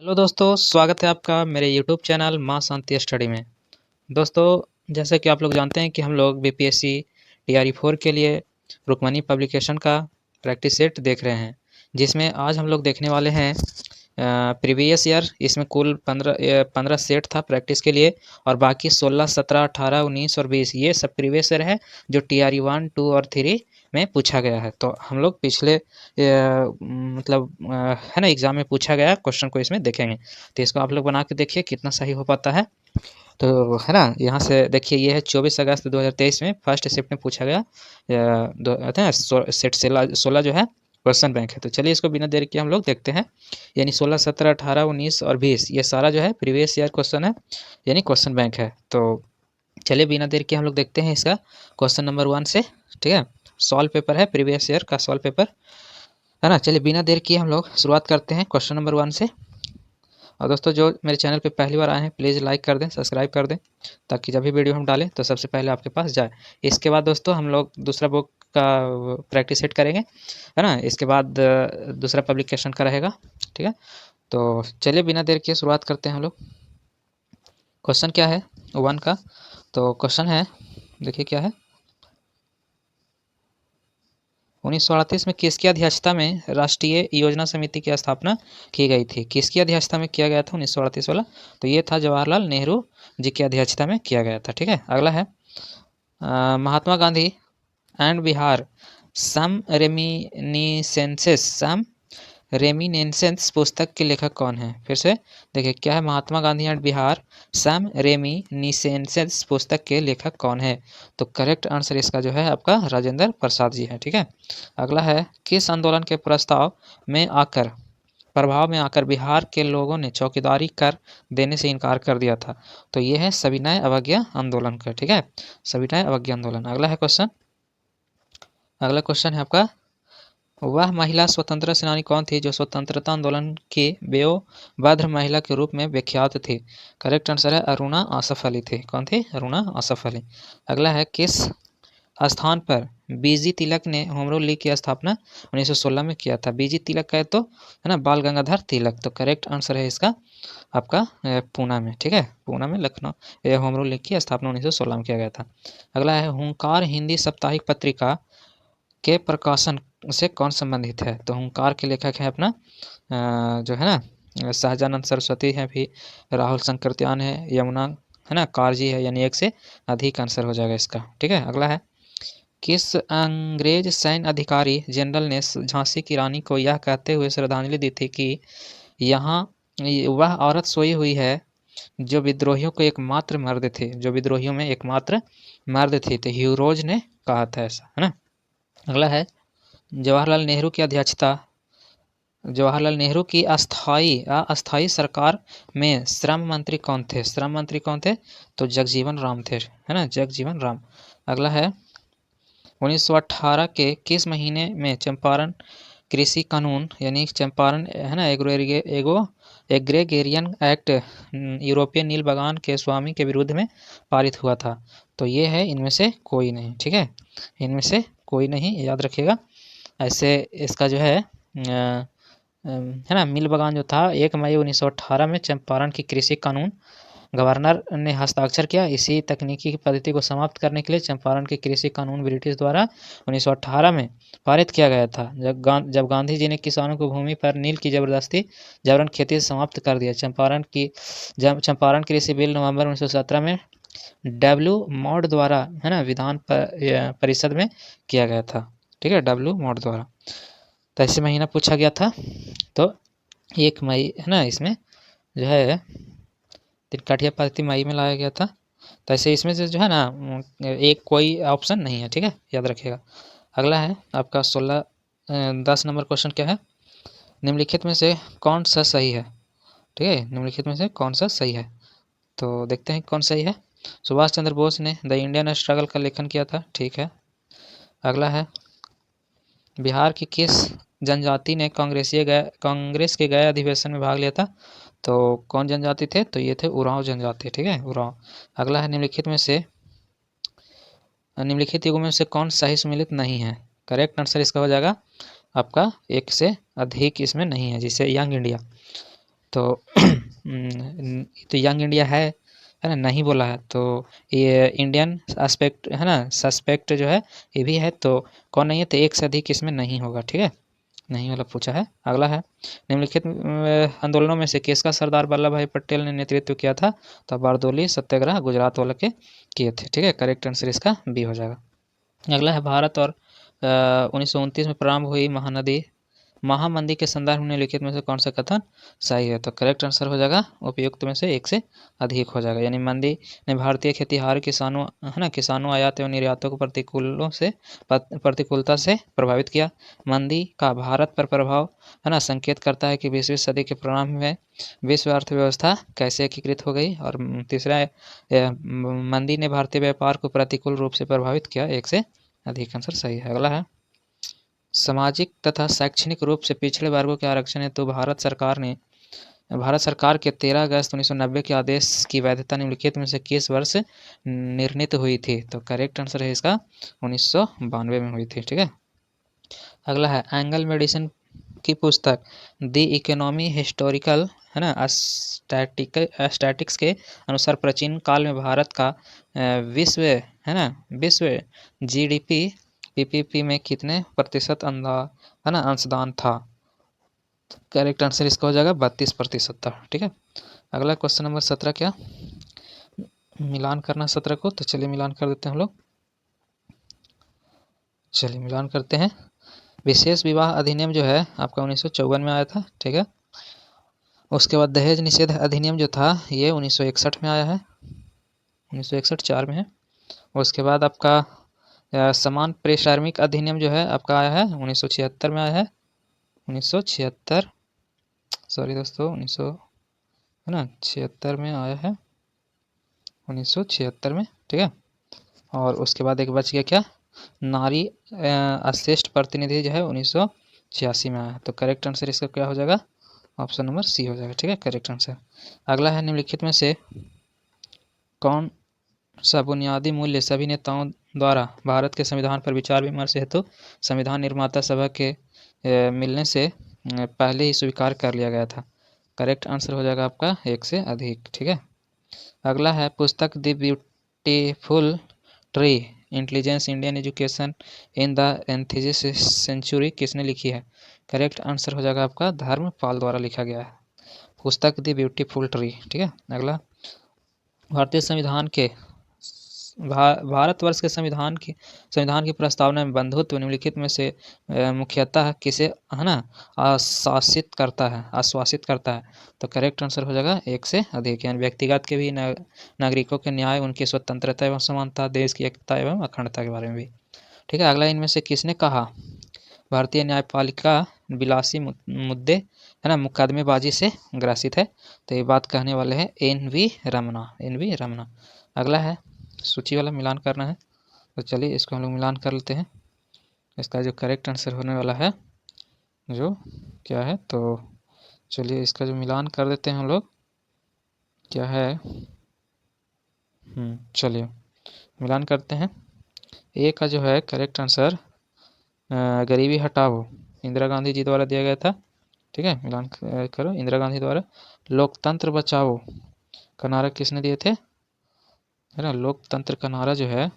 Hello दोस्तों, स्वागत है आपका मेरे यूट्यूब चैनल माँ शांति स्टडी में। दोस्तों, जैसे कि आप लोग जानते हैं कि हम लोग बीपीएससी टीआरई 4 के लिए रुक्मणी पब्लिकेशन का प्रैक्टिस सेट देख रहे हैं, जिसमें आज हम लोग देखने वाले हैं प्रीवियस ईयर। इसमें कुल 15 सेट था प्रैक्टिस के लिए, और बाकी 16, 17, 18, 19 और 20 ये सब प्रीवियस ईयर है जो टीआरई 1, 2 और 3 में पूछा गया है। तो हम लोग पिछले है ना एग्जाम में पूछा गया क्वेश्चन को इसमें देखेंगे। तो इसको आप लोग बना के देखिए कितना सही हो पाता है। तो है ना, यहाँ से देखिए ये है 24 अगस्त 2023 में फर्स्ट शिफ्ट में पूछा गया सेट 16 जो है क्वेश्चन बैंक है। तो चलिए इसको बिना देर के हम लोग देखते हैं। यानी 16, 17, 18, 19 और 20 ये सारा जो है प्रीवियस ईयर क्वेश्चन है, यानी क्वेश्चन बैंक है। तो चलिए बिना देर के हम लोग देखते हैं इसका क्वेश्चन नंबर 1 से। ठीक है, सॉल्व पेपर है, प्रीवियस ईयर का सॉल्व पेपर है ना। चलिए बिना देर किए हम लोग शुरुआत करते हैं क्वेश्चन नंबर 1 से। और दोस्तों, जो मेरे चैनल पे पहली बार आए हैं प्लीज़ लाइक कर दें, सब्सक्राइब कर दें, ताकि जब भी वीडियो हम डालें तो सबसे पहले आपके पास जाए। इसके बाद दोस्तों हम लोग दूसरा बुक का प्रैक्टिस सेट करेंगे, है ना। इसके बाद दूसरा पब्लिकेशन का रहेगा। ठीक है, तो चलिए बिना देर किए शुरुआत करते हैं हम लोग। क्वेश्चन क्या है 1 का? तो क्वेश्चन है, देखिए क्या है। 1938 में किसकी अध्यक्षता में राष्ट्रीय योजना समिति की स्थापना की गई थी? किसकी अध्यक्षता में किया गया था 1938 वाला? तो ये था जवाहरलाल नेहरू जी की अध्यक्षता में किया गया था। ठीक है, अगला है Mahatma Gandhi and Bihar some reminiscence पुस्तक के लेखक कौन है? फिर से देखिए क्या है, Mahatma Gandhi and Bihar some reminiscence पुस्तक के लेखक कौन है? तो करेक्ट आंसर इसका जो है आपका राजेंद्र प्रसाद जी है। ठीक है, अगला है किस आंदोलन के प्रभाव में आकर बिहार के लोगों ने चौकीदारी कर देने से इनकार कर दिया था? तो ये है सविनय अवज्ञा आंदोलन का। ठीक है, सविनय अवज्ञा आंदोलन। अगला क्वेश्चन है आपका, वह महिला स्वतंत्रता सेनानी कौन थी जो स्वतंत्रता आंदोलन की वयोवृद्ध महिला के रूप में विख्यात थी? करेक्ट आंसर है अरुणा आसफ अली थी। कौन थी? अरुणा आसफ अली। अगला है किस स्थान पर बीजी तिलक ने होम रूल लीग की स्थापना 1916 में किया था? बीजी तिलक का है तो है ना बाल गंगाधर तिलक। तो करेक्ट आंसर है इसका आपका पूना में। ठीक है, पूना में लखनऊ होम रूल लीग की स्थापना 1916 में किया गया था। अगला है हुंकार हिंदी साप्ताहिक पत्रिका के प्रकाशन से कौन संबंधित है? तो हुंकार के लेखक है अपना जो है ना सहजानंद सरस्वती है, भी राहुल शंकरत्यान है, यमुना है ना कारजी है, यानी एक से अधिक आंसर हो जाएगा इसका। ठीक है, अगला है किस अंग्रेज सैन्य अधिकारी जनरल ने झांसी की रानी को यह कहते हुए श्रद्धांजलि दी थी कि यहाँ वह औरत सोई हुई है जो विद्रोहियों को एकमात्र मर्द थे, जो विद्रोहियों में एकमात्र मर्द थे। तो ह्यूरोज ने कहा था ऐसा, है ना। अगला है जवाहरलाल नेहरू की अस्थाई सरकार में श्रम मंत्री कौन थे? श्रम मंत्री कौन थे? तो जगजीवन राम थे, है ना, जगजीवन राम। अगला है 1918 के किस महीने में चंपारण कृषि कानून यानी चंपारण है ना एग्रेगेरियन एक्ट यूरोपियन नील बागान के स्वामी के विरुद्ध में पारित हुआ था? तो ये है इनमें से कोई नहीं। ठीक है, इनमें से कोई नहीं, याद रखिएगा। ऐसे इसका जो है ना मिल बागान जो था 1 मई 1918 में चंपारण की कृषि कानून गवर्नर ने हस्ताक्षर किया। इसी तकनीकी पद्धति को समाप्त करने के लिए चंपारण के कृषि कानून ब्रिटिश द्वारा 1918 में पारित किया गया था, जब गांधी जी ने किसानों को भूमि पर नील की जबरन खेती से समाप्त कर दिया। चंपारण कृषि बिल नवंबर 1917 में डब्ल्यू मॉड द्वारा है ना विधान परिषद में किया गया था। ठीक है, डब्ल्यू मॉड द्वारा। तो ऐसे महीना पूछा गया था, तो 1 मई है ना, इसमें जो है तिनकाठिया पद्धति मई में लाया गया था। तो ऐसे इसमें से जो है ना एक कोई ऑप्शन नहीं है। ठीक है, याद रखिएगा। अगला है आपका 10 नंबर क्वेश्चन क्या है, निम्नलिखित में से कौन सा सही है? ठीक है, निम्नलिखित में से कौन सा सही है? तो देखते हैं कौन सही है। सुभाष चंद्र बोस ने द इंडियन स्ट्रगल का लेखन किया था। ठीक है, अगला है बिहार की किस जनजाति ने कांग्रेस के गए अधिवेशन में भाग लिया था? तो कौन जनजाति थे? तो ये थे उरांव जनजाति। ठीक है, उरांव। अगला है निम्नलिखित युगों में से कौन सही सम्मिलित नहीं है? करेक्ट आंसर इसका हो जाएगा आपका एक से अधिक इसमें नहीं है, जिसे यंग इंडिया। तो तो यंग इंडिया है ना, नहीं बोला है, तो ये इंडियन एस्पेक्ट है ना, सस्पेक्ट जो है ये भी है, तो कौन नहीं है, तो एक से अधिक इसमें नहीं होगा, ठीक है, नहीं वाला पूछा है। अगला है निम्नलिखित आंदोलनों में से किसका सरदार वल्लभ भाई पटेल ने नेतृत्व किया था, तो बारदोली सत्याग्रह गुजरात वाले के किए थे, ठीक है, करेक्ट आंसर इसका बी हो जाएगा। अगला है भारत और 1929 में प्रारंभ हुई महामंदी के संदर्भ में लिखित में से कौन सा कथन सही है, तो करेक्ट आंसर हो जाएगा उपयुक्त में से एक से अधिक हो जाएगा, यानी मंदी ने भारतीय खेतीहार किसानों है ना, किसानों आयात एवं निर्यातों को प्रतिकूलता से प्रभावित किया। मंदी का भारत पर प्रभाव है ना संकेत करता है कि 20वीं सदी के प्रारंभ में विश्व अर्थव्यवस्था कैसे एकीकृत हो गई, और तीसरा मंदी ने भारतीय व्यापार को प्रतिकूल रूप से प्रभावित किया, एक से अधिक आंसर सही है। अगला है सामाजिक तथा शैक्षणिक रूप से पिछड़े वर्गों के आरक्षण हेतु भारत सरकार के 13 अगस्त 1990 के आदेश की वैधता निम्नलिखित में से किस वर्ष निर्णीत हुई थी, तो करेक्ट आंसर है इसका 1992 में हुई थी, ठीक है। अगला है एंगल मेडिसन की पुस्तक द इकोनॉमी हिस्टोरिकल है ना स्टैटिक्स के अनुसार प्राचीन काल में भारत का विश्व जीडीपी पीपीपी में कितने प्रतिशत अंशदान था, करेक्ट आंसर इसका हो जाएगा 32% था, ठीक है। अगला क्वेश्चन नंबर 17 क्या मिलान करना 17 को, तो चलिए मिलान कर देते हैं हम लोग, चलिए मिलान करते हैं। विशेष विवाह अधिनियम जो है आपका 1954 में आया था, ठीक है। उसके बाद दहेज निषेध अधिनियम जो था ये 1961 में आया है, 1961 4 में है। उसके बाद आपका समान प्रेषार्मिक अधिनियम जो है आपका आया है 1976 में आया है, 1976 सॉरी दोस्तों 1900 है ना 76 में आया है, 1976 में, ठीक है। और उसके बाद एक बच गया क्या, नारी श्रेष्ठ प्रतिनिधि जो है 1986 में आया है, तो करेक्ट आंसर इसका क्या हो जाएगा, ऑप्शन नंबर सी हो जाएगा, ठीक है, करेक्ट आंसर। अगला है निम्नलिखित में से कौन सा बुनियादी मूल्य सभी नेताओं द्वारा भारत के संविधान पर विचार विमर्श हेतु संविधान निर्माता सभा के मिलने से पहले ही स्वीकार कर लिया गया था, करेक्ट आंसर हो जाएगा आपका एक से अधिक, ठीक है। अगला है पुस्तक the beautiful tree intelligence Indian education in the 21वीं सेंचुरी किसने लिखी है, करेक्ट आंसर हो जाएगा आपका धर्मपाल द्वारा लिखा गया है, पुस्तक द ब्यूटीफुल ट्री, ठीक है। अगला भारतीय संविधान के भारतवर्ष के संविधान की प्रस्तावना में बंधुत्व निम्नलिखित में से मुख्यतः किसे है ना आश्वासित करता है, तो करेक्ट आंसर हो जाएगा एक से अधिक, यानी व्यक्तिगत के भी नागरिकों के न्याय, उनकी स्वतंत्रता एवं समानता, देश की एकता एवं अखंडता के बारे में भी, ठीक है। अगला इनमें से किसने कहा भारतीय न्यायपालिका विलासी मुद्दे है ना मुकदमेबाजी से ग्रसित है, तो ये बात कहने वाले हैं एन.वी. रमना। अगला है सूची वाला मिलान करना है, तो चलिए इसको हम लोग मिलान कर लेते हैं। इसका जो करेक्ट आंसर होने वाला है जो क्या है, तो चलिए इसका जो मिलान कर देते हैं हम लोग, क्या है चलिए मिलान करते हैं। ए का जो है करेक्ट आंसर गरीबी हटाओ इंदिरा गांधी जी द्वारा दिया गया था, ठीक है, मिलान करो इंदिरा गांधी द्वारा। लोकतंत्र बचाओ का नारा किसने दिए थे, है ना, लोकतंत्र का नारा जो है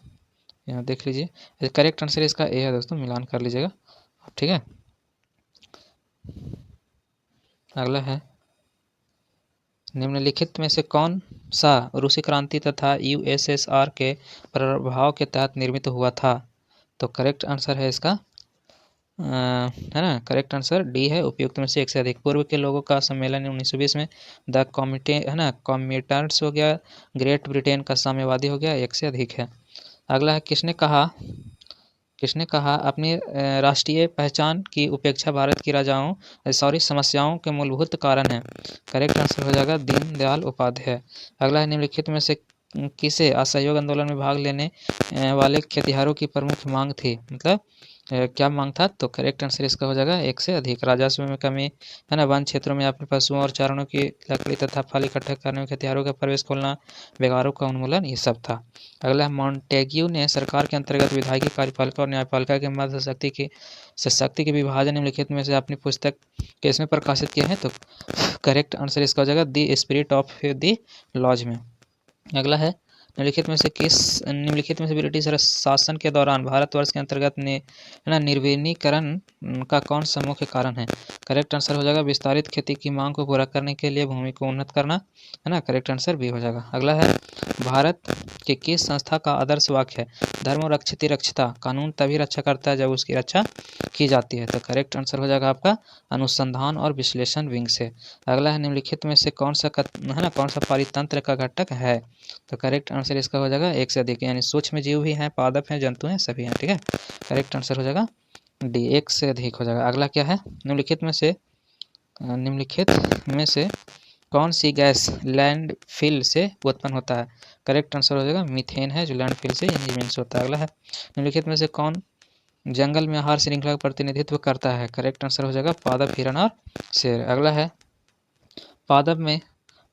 यहाँ देख लीजिए, करेक्ट आंसर इसका ए है दोस्तों, मिलान कर लीजिएगा, ठीक है। अगला है निम्नलिखित में से कौन सा रूसी क्रांति तथा यूएसएसआर के प्रभाव के तहत निर्मित हुआ था, तो करेक्ट आंसर है इसका है ना, करेक्ट आंसर डी है, उपयुक्त में से एक से अधिक। पूर्व के लोगों का सम्मेलन 1920 में, द कॉमिटे है ना कॉमिटेंट्स हो गया, ग्रेट ब्रिटेन का साम्यवादी हो गया, एक से अधिक है। अगला है किसने कहा अपनी राष्ट्रीय पहचान की उपेक्षा भारत की समस्याओं के मूलभूत कारण है, करेक्ट आंसर हो जाएगा दीनदयाल उपाध्याय। अगला है निम्नलिखित में से किसे असहयोग आंदोलन में भाग लेने वाले खेतिहरों की प्रमुख मांग थी, मतलब क्या मांग था? तो करेक्ट आंसर इसका हो जाएगा एक से अधिक। राजस्व में कमी, है ना, वन क्षेत्रों में अपने पशुओं और चारणों की लकड़ी तथा फल इकट्ठा करने में हथियारों का प्रवेश खोलना, बेगारों का उन्मूलन, ये सब था। अगला है मॉन्टेग्यू ने सरकार के अंतर्गत विधायिका, कार्यपालिका और न्यायपालिका के मध्य शक्ति के विभाजन निम्नलिखित में से अपनी पुस्तक किसमें प्रकाशित किए हैं? तो करेक्ट आंसर इसका हो जाएगा the spirit of the laws में। अगला है निम्नलिखित में से ब्रिटिश शासन के दौरान भारतवर्ष के अंतर्गत निर्विलीनीकरण का कौन सा मुख्य कारण है? करेक्ट आंसर हो जाएगा विस्तारित खेती की मांग को पूरा करने के लिए भूमि को उन्नत करना, है ना। करेक्ट आंसर बी हो जाएगा। अगला है भारत के किस संस्था का आदर्श वाक्य है? धर्मो रक्षति रक्षिता, कानून तभी रक्षा करता है जब उसकी रक्षा की जाती है। तो करेक्ट आंसर हो जाएगा आपका अनुसंधान और विश्लेषण विंग से। अगला है निम्नलिखित में से कौन सा परितंत्र का घटक है? तो करेक्ट आंसर इसका हो जाएगा एक से अधिक, यानी सूक्ष्म जीव भी हैं, पादप हैं, जंतु हैं, सभी हैं, ठीक है। करेक्ट आंसर हो जाएगा डी, एक से अधिक हो जाएगा। अगला क्या है? निम्नलिखित में से कौन सी गैस लैंडफिल से उत्पन्न होता है? करेक्ट आंसर हो जाएगा मीथेन है, जो लैंडफिल से यानी जमीन से होता है। अगला है निम्नलिखित में से कौन जंगल में आहार श्रृंखला का प्रतिनिधित्व करता है? करेक्ट आंसर हो जाएगा पादप, हिरण और शेर। अगला है पादप में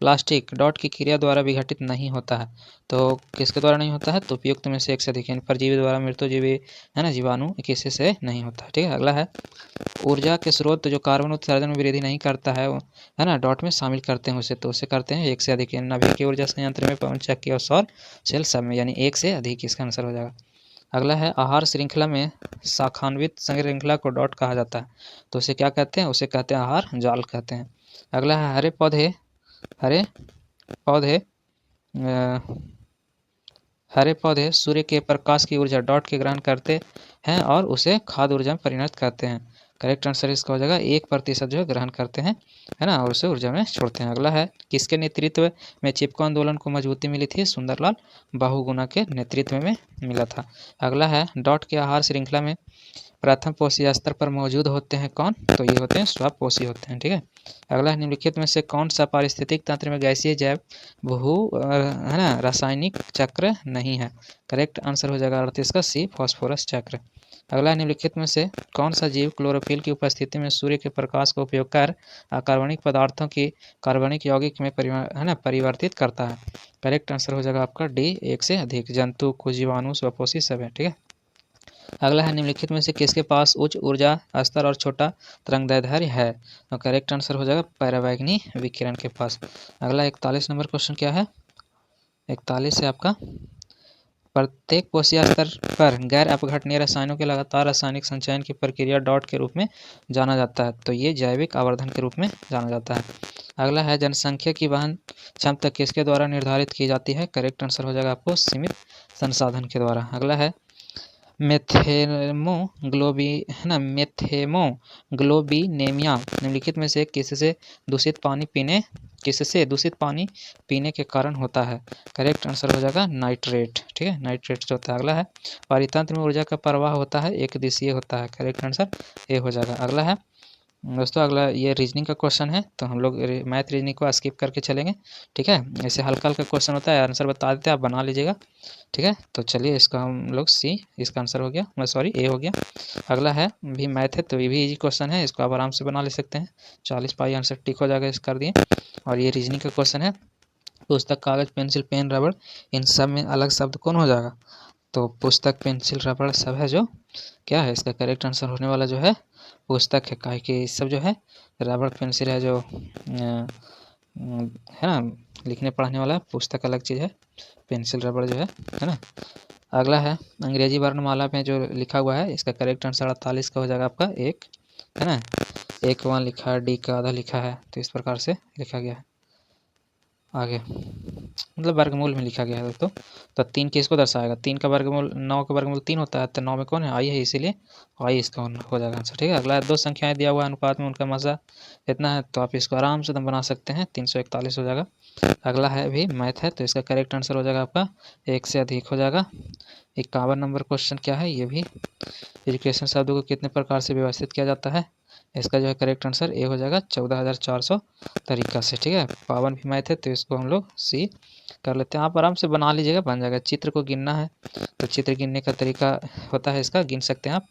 प्लास्टिक डॉट की क्रिया द्वारा विघटित नहीं होता है, तो किसके द्वारा नहीं होता है? तो उपयुक्त में से एक से अधिक, यानी परजीवी द्वारा, मृत्युजीवी, है ना, जीवाणु, किसी से नहीं होता है, ठीक है। अगला है ऊर्जा के स्रोत जो कार्बन उत्सर्जन में वृद्धि नहीं करता है ना, डॉट में शामिल करते हैं उसे, तो उसे करते हैं एक से अधिक, यानी नाभिकीय ऊर्जा संयंत्र में, पवन चक्की और सौर सेल सब में, यानी एक से अधिक इसका आंसर हो जाएगा। अगला है आहार श्रृंखला में शाखान्वित श्रृंखला को डॉट कहा जाता है, तो उसे क्या कहते हैं? उसे कहते हैं आहार जाल कहते हैं। अगला है हरे पौधे सूर्य के प्रकाश की ऊर्जा डॉट के ग्रहण करते हैं और उसे खाद्य ऊर्जा में परिणत करते हैं। करेक्ट आंसर इसका हो जाएगा 1% जो है ग्रहण करते हैं, है ना, और उसे ऊर्जा में छोड़ते हैं। अगला है किसके नेतृत्व में चिपको आंदोलन को मजबूती मिली थी? सुंदरलाल बहुगुणा के नेतृत्व में मिला था। अगला है डॉट के आहार श्रृंखला में प्रथम पोषी स्तर पर मौजूद होते हैं कौन? तो ये होते हैं स्वपोषी होते हैं, ठीक है। अगला है निम्नलिखित में से कौन सा पारिस्थितिक तंत्र में गैसीय जैव है ना रासायनिक चक्र नहीं है? करेक्ट आंसर हो जाएगा 38 का सी, फास्फोरस चक्र। अगला है निम्नलिखित में से कौन सा जीव क्लोरोफिल की उपस्थिति में सूर्य के प्रकाश का उपयोग कर अकार्बनिक पदार्थों की कार्बनिक यौगिक में परिवर्तित करता है? करेक्ट आंसर हो जाएगा आपका डी, एक से अधिक, जंतु, कुछ जीवाणु, स्वपोषी सब है, ठीक है। अगला है निम्नलिखित में से किसके पास उच्च ऊर्जा स्तर और छोटा तरंगदैर्ध्य है? तो करेक्ट आंसर हो जाएगा परावैंगनी विकिरण के पास। अगला 41 नंबर क्वेश्चन क्या है? 41 है आपका प्रत्येक कोशिका स्तर पर गैर अपघटनीय रसायनों के लगातार रासायनिक संचयन की प्रक्रिया डॉट के रूप में जाना जाता है, तो ये जैविक आवर्धन के रूप में जाना जाता है। अगला है जनसंख्या की वहन क्षमता किसके द्वारा निर्धारित की जाती है? करेक्ट आंसर हो जाएगा आपको सीमित संसाधन के द्वारा। अगला है मेथेमोग्लोबिनेमिया निम्नलिखित में से किससे दूषित पानी पीने के कारण होता है? करेक्ट आंसर हो जाएगा नाइट्रेट, ठीक है, नाइट्रेट जो होता है। अगला है परितंत्र में ऊर्जा का प्रवाह होता है एक दिशीय होता है? करेक्ट आंसर ए हो जाएगा। अगला है दोस्तों, अगला ये रीजनिंग का क्वेश्चन है, तो हम लोग मैथ रीजनिंग को स्किप करके चलेंगे, ठीक है। ऐसे हल्का हल्का क्वेश्चन होता है, आंसर बता देते हैं, आप बना लीजिएगा, ठीक है। तो चलिए इसका हम लोग सी, इसका आंसर हो गया, सॉरी ए हो गया। अगला है भी मैथ है, तो ये भी इजी क्वेश्चन है, इसको आप आराम से बना ले सकते हैं, 40 पाई आंसर टिक हो जाएगा इस कर दिए। और ये रीजनिंग का क्वेश्चन है, पुस्तक, कागज, पेंसिल, पेन, रबड़, इन सब में अलग शब्द कौन हो जाएगा? तो पुस्तक, पेंसिल, रबड़ सब है, जो क्या है इसका करेक्ट आंसर होने वाला जो है पुस्तक है, काहे कि सब जो है रबड़ पेंसिल है जो है ना लिखने पढ़ने वाला, पुस्तक अलग चीज़ है, पेंसिल रबड़ जो है ना। अगला है अंग्रेजी वर्णमाला में जो लिखा हुआ है, इसका करेक्ट आंसर 48 का हो जाएगा आपका एक, है ना। एक वहाँ लिखा है, डी का आधा लिखा है, तो इस प्रकार से लिखा गया है आगे, मतलब वर्गमूल में लिखा गया है दोस्तों। तो 3 किसको दर्शाएगा? 3 का वर्गमूल 9 का वर्गमूल 3 होता है, तो 9 में कौन है? आई है, इसीलिए आई इसका हो जाएगा आंसर, ठीक है। अगला है दो संख्याएं दिया हुआ अनुपात में उनका मज़ा इतना है, तो आप इसको आराम से बना सकते हैं, 341 हो जाएगा। अगला है भी मैथ है, तो इसका करेक्ट आंसर हो जाएगा आपका एक से अधिक हो जाएगा। 51 नंबर क्वेश्चन क्या है? ये भी एजुकेशन शब्दों को कितने प्रकार से व्यवस्थित किया जाता है? इसका जो है करेक्ट आंसर ए हो जाएगा 14,400 तरीका से, ठीक है। 52 भी मैथ है, तो इसको हम लोग सी कर लेते हैं, आप आराम से बना लीजिएगा, बन जाएगा। चित्र को गिनना है, तो चित्र गिनने का तरीका होता है इसका, गिन सकते हैं आप,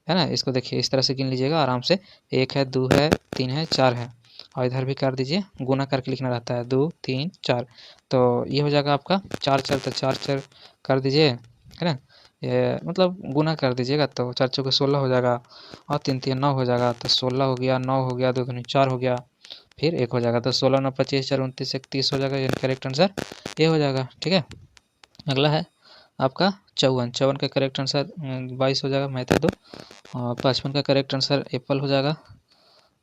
है ना। इसको देखिए इस तरह से गिन लीजिएगा आराम से, 1 है, 2 है, 3 है, 4 है, और इधर भी कर दीजिए, गुना करके लिखना रहता है, 2 3 4, तो ये हो जाएगा आपका 4 4, तो 4 4 कर दीजिए, है ना। ये मतलब गुना कर दीजिएगा तो 4 चौके 16 हो जाएगा, और 3 3 9 हो जाएगा, तो 16 हो गया, 9 हो गया, 2 दूनी 4 हो गया, फिर 1 हो जाएगा, तो 16 9 25 4 29 31 हो जाएगा, यानी करेक्ट आंसर ये हो जाएगा। ठीक है, अगला है आपका 54, 54 का करेक्ट आंसर 22 हो जाएगा, मैथ है 2, और 55 का करेक्ट आंसर एप्पल हो जाएगा,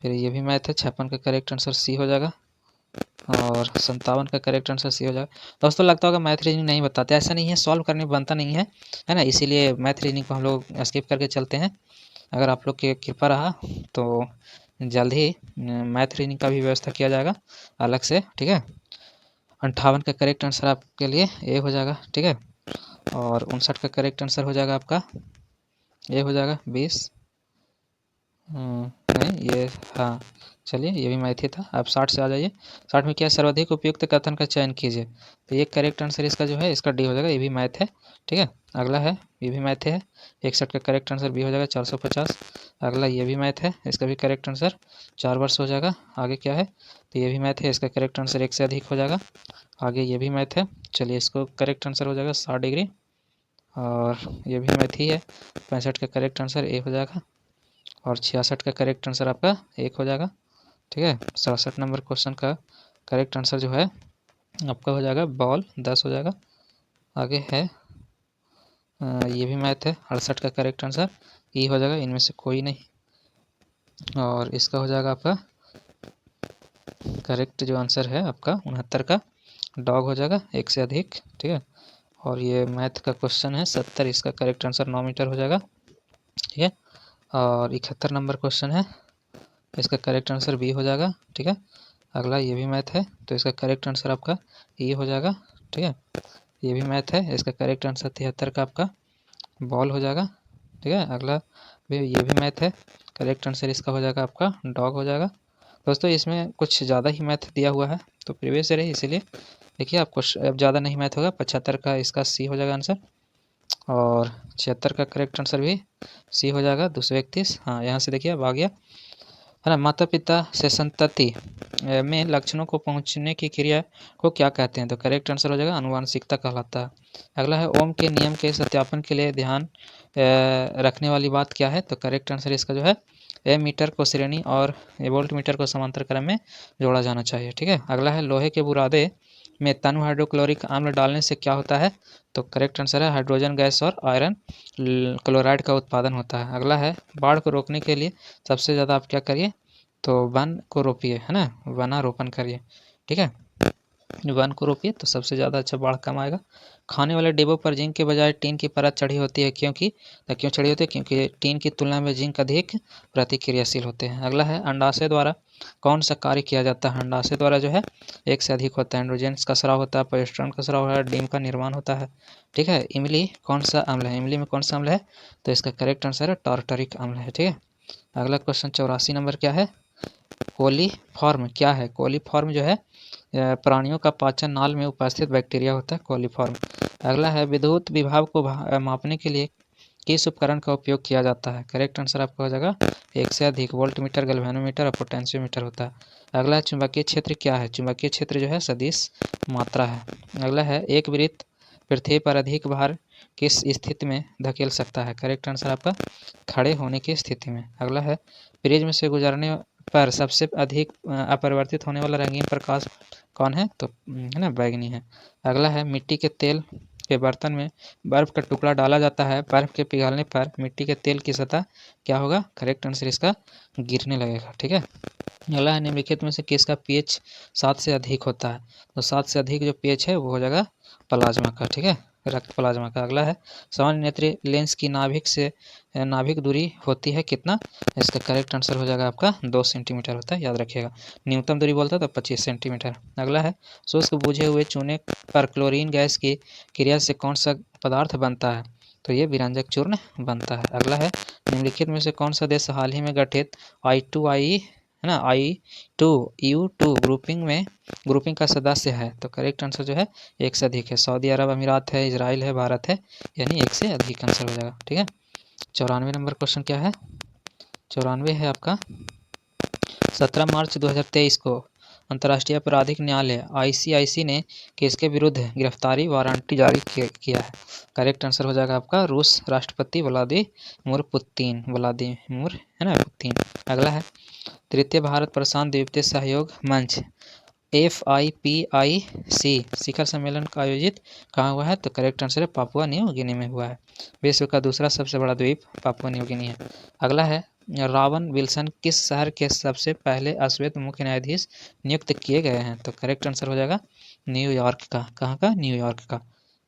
फिर ये भी मैथ है, 56 का करेक्ट आंसर सी हो जाएगा, और 57 का करेक्ट आंसर सी हो जाएगा। दोस्तों लगता होगा मैथ रीजनिंग नहीं बताते, ऐसा नहीं है, सॉल्व करने बनता नहीं है ना, इसीलिए मैथ रीजनिंग को हम लोग स्किप करके चलते हैं। अगर आप लोग की कृपा रहा तो जल्द ही मैथ रीजनिंग का भी व्यवस्था किया जाएगा अलग से। ठीक है, 58 का करेक्ट आंसर आपके लिए ए हो जाएगा। ठीक है, और 59 का करेक्ट आंसर हो जाएगा आपका ए हो जाएगा 20, नहीं ये, हाँ चलिए ये भी मैथ ही था। अब 60 से आ जाइए, 60 में क्या सर्वाधिक उपयुक्त कथन का चयन कीजिए, तो ये करेक्ट आंसर इसका जो है इसका डी हो जाएगा, ये भी मैथ है। ठीक है, अगला है ये भी मैथ है, 61 का करेक्ट आंसर बी हो जाएगा 450। अगला ये भी मैथ है, इसका भी करेक्ट आंसर 4 वर्ष हो जाएगा। आगे क्या है, तो ये भी मैथ है, इसका करेक्ट आंसर 1 से अधिक हो जाएगा। आगे ये भी मैथ है, चलिए इसको करेक्ट आंसर हो जाएगा 60 डिग्री, और ये भी मैथ ही है, 65 का करेक्ट आंसर ए हो जाएगा, और 66 का करेक्ट आंसर आपका 1 हो जाएगा। ठीक है, 67 नंबर क्वेश्चन का करेक्ट आंसर जो है आपका हो जाएगा बॉल 10 हो जाएगा। आगे है ये भी मैथ है, 68 का करेक्ट आंसर ई हो जाएगा, इनमें से कोई नहीं। और इसका हो जाएगा आपका करेक्ट जो आंसर है आपका 69 का डॉग हो जाएगा 1 से अधिक। ठीक है, और ये मैथ का क्वेश्चन है 70, इसका करेक्ट आंसर 9 मीटर हो जाएगा। ठीक है, और 71 नंबर क्वेश्चन है, इसका करेक्ट आंसर बी हो जाएगा। ठीक है, अगला ये भी मैथ है, तो इसका करेक्ट आंसर आपका ई हो जाएगा। ठीक है, ये भी मैथ है, इसका करेक्ट आंसर 73 का आपका बॉल हो जाएगा। ठीक है, अगला भी ये भी मैथ है, करेक्ट आंसर इसका हो जाएगा आपका डॉग हो जाएगा। दोस्तों इसमें कुछ ज़्यादा ही मैथ दिया हुआ है, तो प्रीवियस रही, इसीलिए देखिए आपको अब ज़्यादा नहीं मैथ होगा। 75 का इसका सी हो जाएगा आंसर, और 76 का करेक्ट आंसर भी सी हो जाएगा 231। हाँ यहाँ से देखिए अब आ गया, है ना। माता पिता से संतति में लक्षणों को पहुंचने की क्रिया को क्या कहते हैं, तो करेक्ट आंसर हो जाएगा अनुवांशिकता कहलाता है। अगला है ओम के नियम के सत्यापन के लिए ध्यान रखने वाली बात क्या है, तो करेक्ट आंसर इसका जो है ए मीटर को श्रेणी और वोल्ट मीटर को समांतर क्रम में जोड़ा जाना चाहिए। ठीक है, अगला है लोहे के बुरादे में तनु हाइड्रोक्लोरिक अम्ल डालने से क्या होता है, तो करेक्ट आंसर है हाइड्रोजन गैस और आयरन क्लोराइड का उत्पादन होता है। अगला है बाढ़ को रोकने के लिए सबसे ज़्यादा आप क्या करिए, तो वन को रोपिए, है ना, वनारोपण करिए। ठीक है, वन को रोपिए तो सबसे ज़्यादा अच्छा बाढ़ कम आएगा। खाने वाले डिब्बों पर जिंक के बजाय टीन की परत चढ़ी होती है, क्योंकि क्यों चढ़ी होती है, क्योंकि टीन की तुलना में जिंक अधिक प्रतिक्रियाशील होते हैं। अगला है अंडाशय द्वारा कौन सा कार्य किया जाता है, अंडाशय द्वारा जो है एक से अधिक होता है, एंड्रोजन का स्राव होता है, प्रोजेस्टेरोन का स्राव है, डीम का निर्माण होता है। ठीक है, इमली कौन सा अम्ल है, इमली में कौन सा अम्ल है, तो इसका करेक्ट आंसर है टार्टरिक अम्ल है। ठीक है, अगला क्वेश्चन 84 नंबर क्या है, कोलीफॉर्म क्या है, कोलीफॉर्म जो है प्राणियों का पाचन नाल में उपस्थित बैक्टीरिया होता है कोलीफॉर्म। अगला है विद्युत विभव को मापने के लिए किस उपकरण का उपयोग किया जाता है, करेक्ट आंसर आपका हो जाएगा 1 से अधिक, वोल्ट मीटर, गैल्वेनोमीटर और पोटेंशियोमीटर होता है। अगला है चुंबकीय क्षेत्र क्या है, चुंबकीय क्षेत्र जो है सदिश मात्रा है। अगला है एक वृत्त पृथ्वी पर अधिक भार किस स्थिति में धकेल सकता है, करेक्ट आंसर आपका खड़े होने की स्थिति में। अगला है प्रिज्म से गुजरने पर सबसे अधिक अपरिवर्तित होने वाला रंगीन प्रकाश कौन है, तो है ना बैगनी है। अगला है मिट्टी के तेल के बर्तन में बर्फ का टुकड़ा डाला जाता है, बर्फ के पिघलने पर मिट्टी के तेल की सतह क्या होगा, करेक्ट आंसर इसका गिरने लगेगा। ठीक है, अगला है निम्नलिखित में से किसका पीएच 7 से अधिक होता है, तो 7 से अधिक जो पीएच है वो हो जाएगा प्लाज्मा का। ठीक है, रक्त प्लाज्मा का। अगला है सामान्य नेत्र लेंस की नाभिक से नाभिक दूरी होती है कितना, इसका करेक्ट आंसर हो जाएगा आपका 2 सेंटीमीटर होता है, याद रखिएगा। न्यूनतम दूरी बोलता है तो 25 सेंटीमीटर। अगला है शुष्क बुझे हुए चूने पर क्लोरीन गैस की क्रिया से कौन सा पदार्थ बनता है, तो ये विरंजक चूर्ण बनता है। अगला है निम्नलिखित में से कौन सा देश हाल ही में गठित I2IE है ना IU2 ग्रुपिंग का सदस्य है, तो करेक्ट आंसर जो है 1 से अधिक है, सऊदी अरब अमीरात है, इजराइल है, भारत है, यानी 1 से अधिक आंसर हो जाएगा। ठीक है, 94 नंबर क्वेश्चन क्या है? 94 है आपका 17 मार्च 2023 को अंतर्राष्ट्रीय आपराधिक न्यायालय ICIC ने किसके विरुद्ध गिरफ्तारी वारंट जारी किया है? करेक्ट आंसर हो जाएगा आपका रूस राष्ट्रपति व्लादिमीर पुतिन है ना, पुतिन। अगला है तृतीय भारत प्रशांत द्वीपीय सहयोग मंच FIPIC शिखर सम्मेलन का आयोजित कहाँ हुआ है? तो करेक्ट आंसर है पापुआ न्यू गिनी में हुआ है। विश्व का दूसरा सबसे बड़ा द्वीप पापुआ न्यू गिनी है। अगला है रावन विल्सन किस शहर के सबसे पहले अश्वेत मुख्य न्यायाधीश नियुक्त किए गए हैं? तो करेक्ट आंसर हो जाएगा न्यूयॉर्क का। कहाँ का? न्यूयॉर्क का।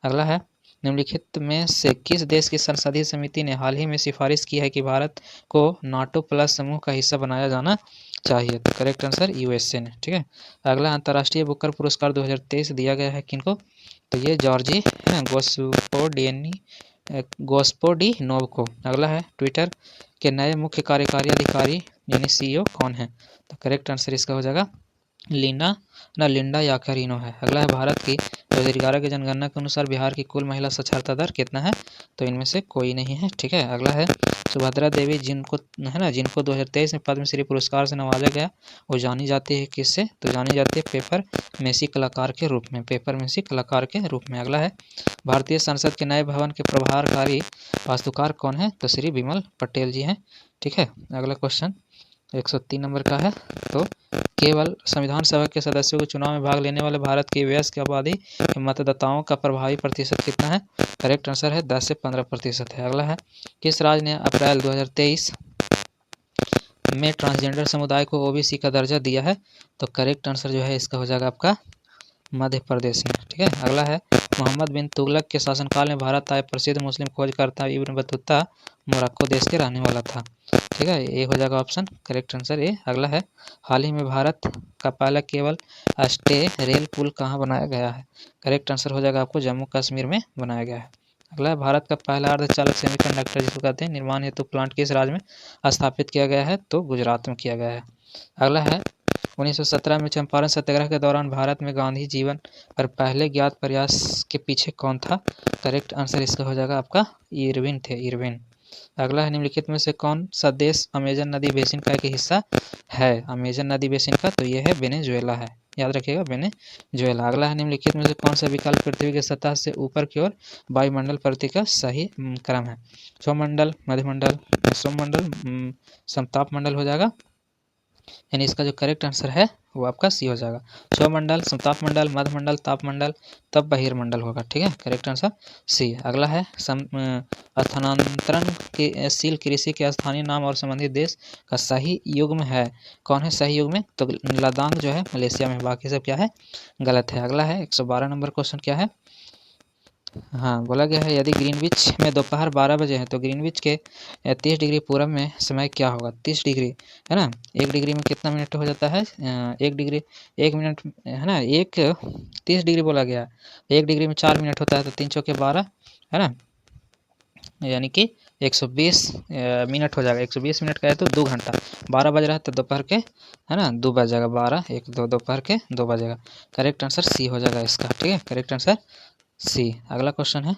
अगला है निम्नलिखित में से किस देश की संसदीय समिति ने हाल ही में सिफारिश की है कि भारत को नाटो प्लस समूह का हिस्सा बनाया जाना चाहिए? तो करेक्ट आंसर USA ने। ठीक है। अगला अंतर्राष्ट्रीय बुकर पुरस्कार 2023 दिया गया है किनको? तो ये जॉर्जी है ना गोस्पोडिनोव को। अगला है ट्विटर के नए मुख्य कार्यकारी अधिकारी यानी CEO कौन है? तो करेक्ट आंसर इसका हो जाएगा लिंडा याकारिनो है। अगला है भारत की 2011 की जनगणना के अनुसार बिहार की कुल महिला साक्षरता दर कितना है? तो इनमें से कोई नहीं है। ठीक है। अगला है सुभद्रा देवी जिनको 2023 में पद्मश्री पुरस्कार से नवाजा गया, वो जानी जाती है किससे? तो जानी जाती है पेपर मेसी कलाकार के रूप में। अगला है भारतीय संसद के नए भवन के प्रभारकारी वास्तुकार कौन है? तो श्री बिमल पटेल जी हैं। ठीक है। अगला क्वेश्चन 103 नंबर का है। तो केवल संविधान सभा के सदस्यों के चुनाव में भाग लेने वाले भारत की वयस्क आबादी के मतदाताओं का प्रभावी प्रतिशत कितना है? करेक्ट आंसर है 10 से 15% है। अगला है किस राज्य ने अप्रैल 2023 में ट्रांसजेंडर समुदाय को OBC का दर्जा दिया है? तो करेक्ट आंसर जो है इसका हो जाएगा आपका मध्य प्रदेश में। ठीक है। अगला है मोहम्मद बिन तुगलक के शासनकाल में भारत आए प्रसिद्ध मुस्लिम खोजकर्ता इब्न बतूता मोरक्को देश के रहने वाला था। ठीक है। ये हो जाएगा ऑप्शन करेक्ट आंसर ए। अगला है हाल ही में भारत का पहला केवल स्टे रेल पुल कहाँ बनाया गया है? करेक्ट आंसर हो जाएगा आपको जम्मू कश्मीर में बनाया गया है। अगला है भारत का पहला अर्धचालक सेमीकंडक्टर जिसको कहते हैं निर्माण हेतु प्लांट किस राज्य में स्थापित किया गया है? तो गुजरात में किया गया है। अगला है 1917 में चंपारण सत्याग्रह के दौरान भारत में गांधी जीवन पर पहले ज्ञात प्रयास के पीछे कौन था? करेक्ट आंसर इसका हो जाएगा आपका इरविन थे, इरविन। अगला है निम्नलिखित में से कौन सा देश अमेजन नदी बेसिन का एक हिस्सा है? अमेजन नदी बेसिन का तो ये है वेनेजुएला है, याद रखिएगा वेनेजुएला। अगला है निम्नलिखित में से कौन सा विकल्प पृथ्वी की सतह से ऊपर की ओर वायुमंडल प्रति का सही क्रम है? सौमंडल, मध्यमंडल, सोममंडल, समताप मंडल हो जाएगा। यानी इसका जो करेक्ट आंसर है वो आपका सी हो जाएगा। सौमंडल, समताप मंडल, मध्यमंडल, तापमंडल, तब बहिर्मंडल होगा। ठीक है। Correct answer C. अगला है स्थानांतरणशील कृषि के स्थानीय नाम और संबंधित देश का सही युग्म है। कौन है सही युग्म? तो लद्दाख जो है मलेशिया में, बाकी सब क्या है गलत है। अगला है 112 नंबर क्वेश्चन क्या है? हाँ, बोला गया है यदि ग्रीनविच में दोपहर 12 बजे है तो ग्रीनविच के 30 डिग्री पूरब में समय क्या होगा? 30 डिग्री है ना, 1 डिग्री में कितना मिनट हो जाता है? 1 मिनट है ना, 30 डिग्री बोला गया, 1 डिग्री में 4 मिनट होता है तो 3 चौके 12 है ना, यानी कि 120 मिनट हो जाएगा। 120 मिनट का है तो 2 घंटा। 12 बज रहा है तो दोपहर के है ना 2 बज जाएगा, 12 1 2 दोपहर के 2 बजेगा। करेक्ट आंसर सी हो जाएगा इसका। ठीक है। Correct answer C. अगला क्वेश्चन है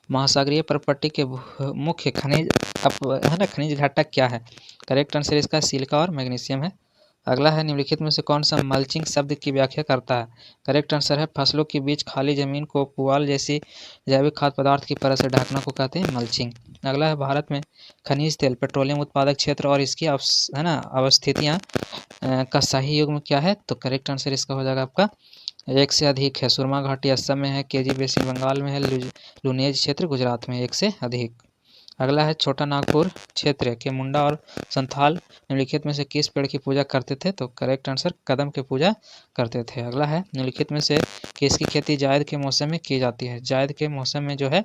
महासागरीय परपट्टी के मुख्य खनिज है ना खनिज घटक क्या है? करेक्ट आंसर इसका सिलिका और मैग्नीशियम है। अगला है निम्नलिखित में से कौन सा मल्चिंग शब्द की व्याख्या करता है? करेक्ट आंसर है फसलों के बीच खाली जमीन को पुआल जैसी जैविक खाद्य पदार्थ की परत से ढकना को कहते हैं मल्चिंग। अगला है भारत में खनिज तेल पेट्रोलियम उत्पादक क्षेत्र और इसकी है ना अवस्थितियाँ का सही युग्म क्या है? तो करेक्ट आंसर इसका हो जाएगा आपका 1 से अधिक है। सुरमा घाटी असम में है, केजी बेसिन बंगाल में है, लुनेज क्षेत्र गुजरात में 1 से अधिक। अगला है छोटा नागपुर क्षेत्र के मुंडा और संथाल निम्नलिखित में से किस पेड़ की पूजा करते थे? तो करेक्ट आंसर कदम की पूजा करते थे। अगला है निम्नलिखित में से किसकी खेती जायद के मौसम में की जाती है? जायद के मौसम में जो है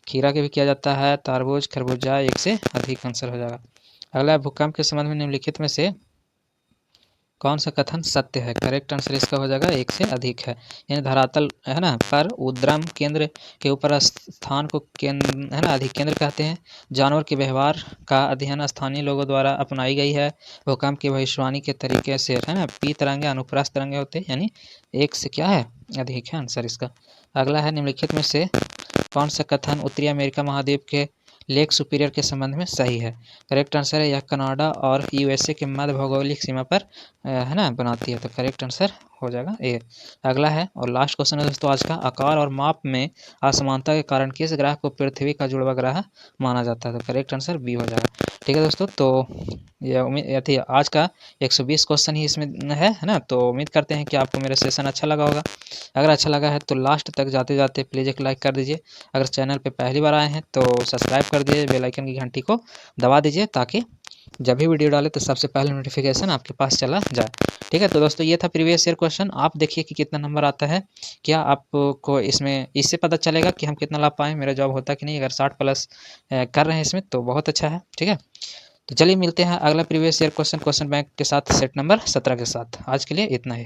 खीरा के भी किया जाता है, तरबूज खरबूजा 1 से अधिक आंसर हो जाएगा। अगला है भूकंप के संबंध में निम्नलिखित में से कौन सा कथन सत्य है? करेक्ट आंसर इसका हो जाएगा 1 से अधिक है। यानी धरातल है ना पर उद्गम केंद्र के ऊपर स्थान को केंद्र है ना अधिकेंद्र कहते हैं। जानवर के व्यवहार का अध्ययन स्थानीय लोगों द्वारा अपनाई गई है। भूकंप की भविष्यवाणी के तरीके से है ना पी तरंगे अनुप्रस्थ तरंगे होते हैं, यानी 1 से क्या है अधिक है आंसर इसका। अगला है निम्नलिखित में से कौन सा कथन उत्तरी अमेरिका महाद्वीप के लेक सुपीरियर के संबंध में सही है। करेक्ट आंसर है यह कनाडा और यूएसए के मध्य भौगोलिक सीमा पर है ना बनाती है, तो करेक्ट आंसर हो जाएगा ए। अगला है और लास्ट क्वेश्चन है दोस्तों आज का, आकार और माप में असमानता के कारण किस ग्रह को पृथ्वी का जुड़वा ग्रह माना जाता है, तो करेक्ट आंसर बी हो जाएगा। ठीक है दोस्तों, तो ये उम्मीद थी आज का 120 क्वेश्चन ही इसमें है ना। तो उम्मीद करते हैं कि आपको मेरा सेशन अच्छा लगा होगा। अगर अच्छा लगा है तो लास्ट तक जाते जाते प्लीज़ एक लाइक कर दीजिए। अगर चैनल पे पहली बार आए हैं तो सब्सक्राइब कर दीजिए, बेल आइकन की घंटी को दबा दीजिए ताकि जब भी वीडियो डाले तो सबसे पहले नोटिफिकेशन आपके पास चला जाए। ठीक है, तो दोस्तों ये था प्रीवियस ईयर क्वेश्चन। आप देखिए कि कितना नंबर आता है, क्या आपको इसमें इससे पता चलेगा कि हम कितना ला पाएँ, मेरा जॉब होता कि नहीं। अगर 60 प्लस कर रहे हैं इसमें तो बहुत अच्छा है। ठीक है, तो चलिए मिलते हैं अगला प्रीवियस ईयर क्वेश्चन बैंक के साथ, सेट नंबर 17 के साथ। आज के लिए इतना ही।